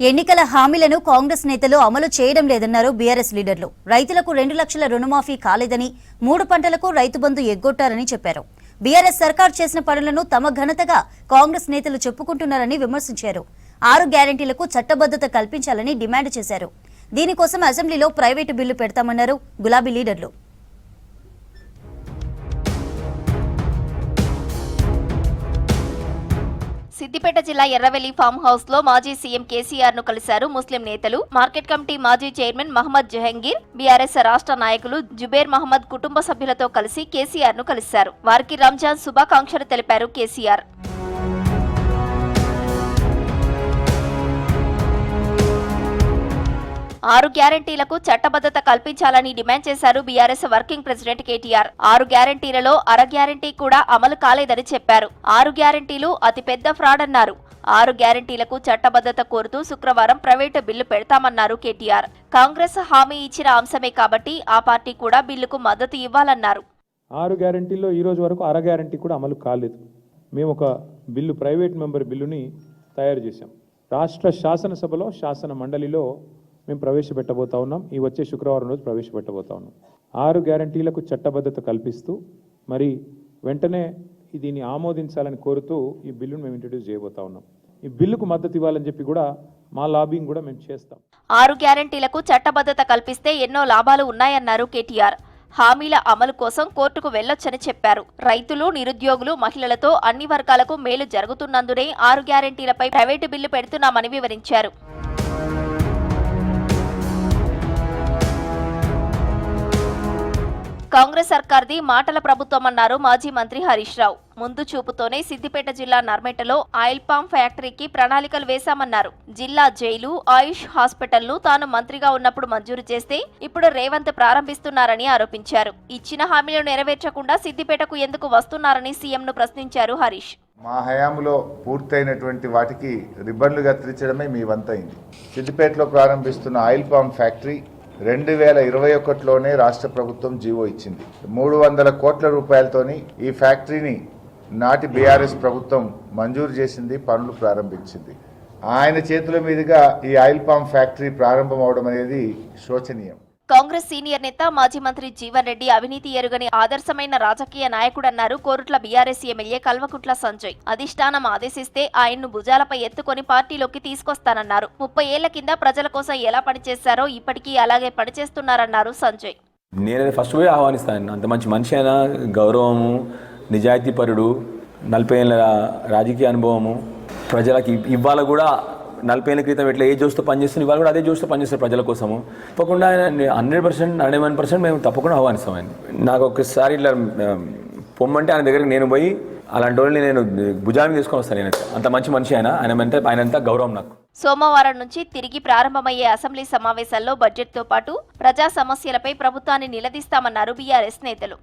ఎన్నికల హామీలను కాంగ్రెస్ నేతలు అమలు చేయడం లేదన్నారు బీఆర్ఎస్ లీడర్లు. రైతులకు 2 లక్షల రుణమాఫీ కాలేదని, 3 పంటలకు రైతు బంధు ఎగ్గొట్టారని చెప్పారు. బీఆర్ఎస్ సర్కార్ చేసిన పనులను తమ ఘనతగా కాంగ్రెస్ నేతలు చెప్పుకుంటున్నారని విమర్శించారు. 6 గ్యారెంటీలకు చట్టబద్ధత కల్పించాలని డిమాండ్ చేశారు. దీనికోసం అసెంబ్లీలో ప్రైవేటు బిల్లు పెడతామన్నారు గులాబీ లీడర్లు. సిద్దిపేట జిల్లా ఎర్రవెల్లి ఫామ్ హౌస్ లో మాజీ సీఎం కేసీఆర్ ను కలిశారు ముస్లిం నేతలు. మార్కెట్ కమిటీ మాజీ చైర్మన్ మహమ్మద్ జహంగీర్, బీఆర్ఎస్ రాష్ట్ర నాయకులు జుబేర్ మహమ్మద్ కుటుంబ సభ్యులతో కలిసి కేసీఆర్ ను కలిశారు. వారికి రంజాన్ శుభాకాంక్షలు తెలిపారు కేసీఆర్. 6 గ్యారెంటీలకు చట్టబద్ధత కల్పించాలని డిమాండ్ చేశారు బీఆర్ఎస్ వర్కింగ్ ప్రెసిడెంట్ కేటీఆర్. 6 గ్యారెంటీలలో అర గ్యారెంటీ కూడా అమలు కాలేదని చెప్పారు. 6 గ్యారెంటీలు అతిపెద్ద ఫ్రాడ్ అన్నారు. 6 గ్యారెంటీలకు చట్టబద్ధత కోరుతూ శుక్రవారం ప్రైవేటు బిల్లు పెడతామన్నారు కేటీఆర్. కాంగ్రెస్ హామీ ఇచ్చిన అంశమే కాబట్టి ఆ పార్టీ కూడా బిల్లుకు మద్దతు ఇవ్వాలన్నారు. 6 గ్యారెంటీల్లో ఈ రోజు వరకు అర గ్యారెంటీ కూడా అమలు కాలేదు. మేము ఒక బిల్లు, ప్రైవేట్ మెంబర్ బిల్లుని తయారు చేశాం. రాష్ట్ర శాసనసభలో, శాసన మండలిలో మేము ప్రవేశపెట్టబోతా ఉన్నాం. ఈ వచ్చే శుక్రవారం రోజు ప్రవేశపెట్టబోతా ఉన్నాం. 6 గ్యారెంటీలకు చట్టబద్ధత కల్పిస్తూ మరి వెంటనే దీన్ని ఆమోదించాలని కోరుతూ ఈ బిల్లును మేము ఇంట్రడ్యూస్ చేయబోతా ఉన్నాం. ఈ బిల్లుకు మద్దతు ఇవ్వాలని చెప్పి కూడా మా లాబింగ్ కూడా మేము చేస్తాం. 6 గ్యారెంటీలకు చట్టబద్ధత కల్పిస్తే ఎన్నో లాభాలు ఉన్నాయన్నారు కేటీఆర్. హామీల అమలు కోసం కోర్టుకు వెళ్లొచ్చని చెప్పారు. రైతులు, నిరుద్యోగులు, మహిళలతో అన్ని వర్గాలకు మేలు జరుగుతున్నందునే 6 గ్యారెంటీలపై ప్రైవేటు బిల్లు పెడుతున్నామని వివరించారు. కాంగ్రెస్ సర్కార్ది మాటల ప్రభుత్వమన్నారు మాజీ మంత్రి హరీష్ రావు. ముందు చూపుతోనే సిద్దిపేట జిల్లా నర్మెటలో ఆయిల్ పామ్ ఫ్యాక్టరీకి ప్రణాళికలు వేశామన్నారు. జిల్లా జైలు, ఆయుష్ హాస్పిటల్ను తాను మంత్రిగా ఉన్నప్పుడు మంజూరు చేస్తే ఇప్పుడు రేవంత్ ప్రారంభిస్తున్నారని ఆరోపించారు. ఇచ్చిన హామీలు నెరవేర్చకుండా సిద్దిపేటకు ఎందుకు వస్తున్నారని సీఎంను ప్రశ్నించారు హరీష్. మా హయాంలో పూర్తయినటువంటి వాటికి రిబ్బన్లు కత్తిరించడమే మీ వంతైంది. సిద్దిపేటలో ప్రారంభిస్తున్న ఆయిల్ పామ్ ఫ్యాక్టరీ 2021లోనే రాష్ట్ర ప్రభుత్వం జీవో ఇచ్చింది. 300 కోట్ల రూపాయలతోని ఈ ఫ్యాక్టరీని నాటి బీఆర్ఎస్ ప్రభుత్వం మంజూరు చేసింది, పనులు ప్రారంభించింది. ఆయన చేతుల మీదుగా ఈ ఆయిల్ పామ్ ఫ్యాక్టరీ ప్రారంభం అవడం అనేది శోచనీయం. కాంగ్రెస్ సీనియర్ నేత మాజీ మంత్రి జీవన్ రెడ్డి అవినీతి ఎరుగని ఆదర్శమైన రాజకీయ నాయకుడన్నారు కోరుట్ల బీఆర్ఎస్ ఎమ్మెల్యే కల్వకుంట్ల సంజయ్. అధిష్టానం ఆదేశిస్తే ఆయన్ను భుజాలపై ఎత్తుకొని పార్టీలోకి తీసుకొస్తానన్నారు. 30 ఏళ్ల కింద ప్రజల కోసం ఎలా పనిచేశారో ఇప్పటికీ అలాగే పనిచేస్తున్నారన్నారు సంజయ్. నేనే ఫస్ట్ పోయి ఆహ్వానిస్తాను. అంత మంచి మనిషి అయినా, గౌరవము, నిజాయితీపరుడు, 40 ఏళ్ళ రాజకీయ అనుభవము, ప్రజలకి ఇవాళ కూడా 40 ఏళ్ళ క్రితం ఎట్లా ఏ జోస్తో పనిచేస్తుంది, ఇవాళ కూడా అదే జోస్తో పనిచేస్తారు ప్రజల కోసము. తప్పకుండా 100%, 91% మేము తప్పకుండా ఆహ్వానిస్తాం. ఆయన నాకు ఒకసారి ఇట్లా పొమ్మంటే ఆయన దగ్గరికి నేను పోయి అలాంటి వాళ్ళని నేను భుజాన్ని తీసుకొని వస్తాను. నేను అంత మంచి మనిషి ఆయనంతా గౌరవం నాకు. సోమవారం నుంచి తిరిగి ప్రారంభమయ్యే అసెంబ్లీ సమావేశాల్లో బడ్జెట్తో పాటు ప్రజా సమస్యలపై ప్రభుత్వాన్ని నిలదీస్తామన్నారు బీఆర్ఎస్ నేతలు.